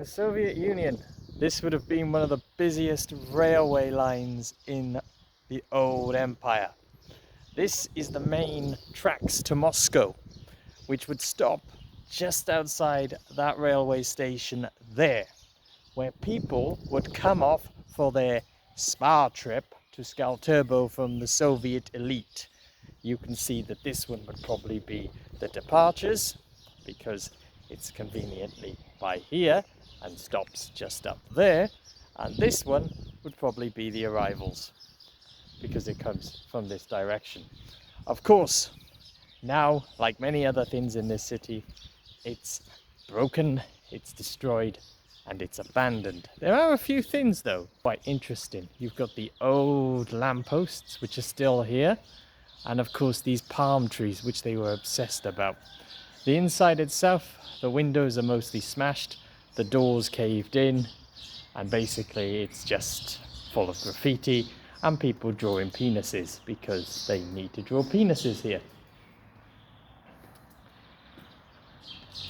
the Soviet Union, this would have been one of the busiest railway lines in the old empire. This is the main tracks to Moscow, which would stop just outside that railway station there, where people would come off for their spa trip to Tskulturbo from the Soviet elite. You can see that this one would probably be the departures, because it's conveniently by here and stops just up there, and this one would probably be the arrivals because it comes from this direction. Of course, now, like many other things in this city, it's broken, it's destroyed, and it's abandoned. There are a few things though quite interesting. You've got the old lampposts which are still here, and of course these palm trees which they were obsessed about. The inside itself, the windows are mostly smashed, the doors caved in, and basically it's just full of graffiti and people drawing penises because they need to draw penises here.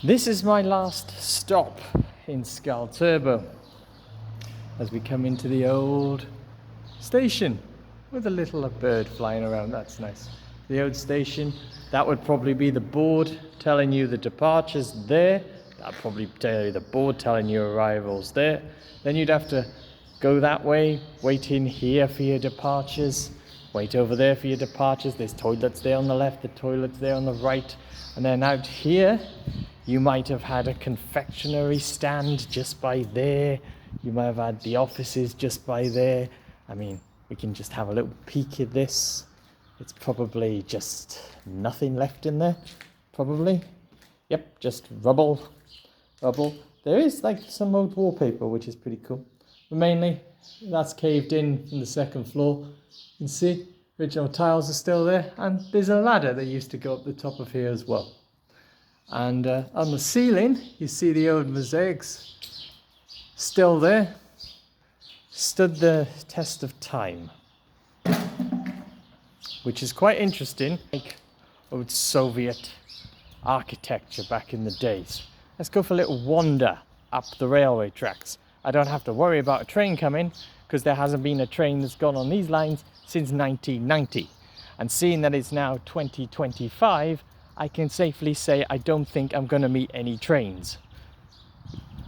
This is my last stop in Tskulturbo as we come into the old station with a little bird flying around. That's nice. The old station, that would probably be the board telling you the departures there. That'd probably tell you the board telling you arrivals there. Then you'd have to go that way, wait in here for your departures, wait over there for your departures. There's toilets there on the left, the toilets there on the right. And then out here, you might have had a confectionery stand just by there. You might have had the offices just by there. I mean, we can just have a little peek at this. It's probably just nothing left in there, probably. Yep, just rubble. There is like some old wallpaper, which is pretty cool. But mainly, that's caved in from the second floor. You can see, original tiles are still there. And there's a ladder that used to go up the top of here as well. And on the ceiling, you see the old mosaics still there. Stood the test of time, which is quite interesting, like old Soviet architecture back in the days. Let's go for a little wander up the railway tracks. I don't have to worry about a train coming because there hasn't been a train that's gone on these lines since 1990. And seeing that it's now 2025, I can safely say I don't think I'm going to meet any trains.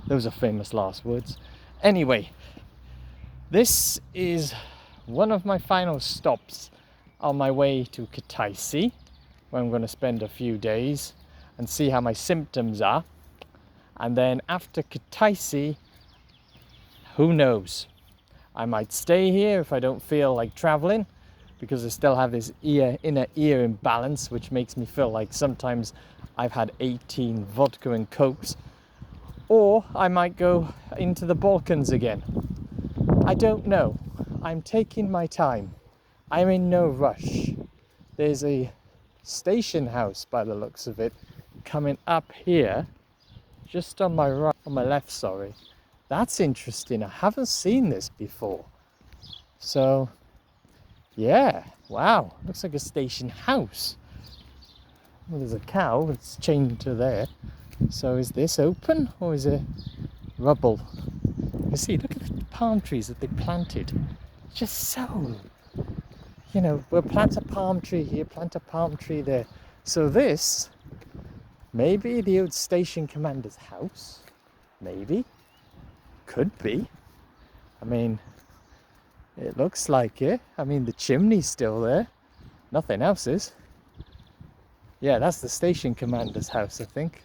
Those are famous last words. Anyway, this is one of my final stops on my way to Kutaisi, where I'm going to spend a few days and see how my symptoms are. And then after Kutaisi, who knows? I might stay here if I don't feel like traveling, because I still have this inner ear imbalance, which makes me feel like sometimes I've had 18 vodka and cokes. Or I might go into the Balkans again. I don't know. I'm taking my time. I'm in no rush. There's a station house by the looks of it coming up here, just on my right, on my left, sorry. That's interesting. I haven't seen this before. So, yeah, wow, looks like a station house. Well, there's a cow, it's chained to there. So is this open or is it rubble? You see, look at the palm trees that they planted. Just so, you know, we'll plant a palm tree here, plant a palm tree there. So this, maybe the old station commander's house, maybe, could be. I mean, it looks like it. I mean, the chimney's still there. Nothing else is. Yeah, that's the station commander's house, I think.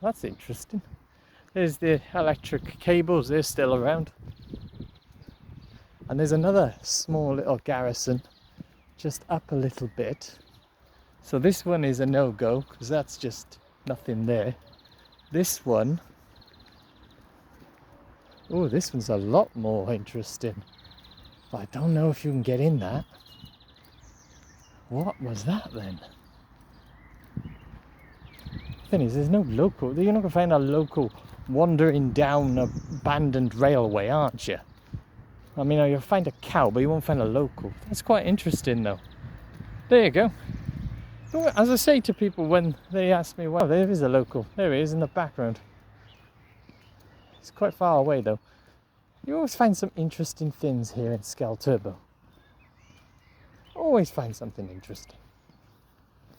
That's interesting. There's the electric cables, they're still around. And there's another small little garrison just up a little bit. So this one is a no-go, because that's just nothing there. This one, oh, this one's a lot more interesting. But I don't know if you can get in that. What was that then? The thing is, there's no local, you're not going to find a local wandering down an abandoned railway, aren't you? I mean, you'll find a cow, but you won't find a local. That's quite interesting though. There you go. As I say to people when they ask me, well, there is a local. There he is in the background. It's quite far away though. You always find some interesting things here in Tskulturbo. Always find something interesting.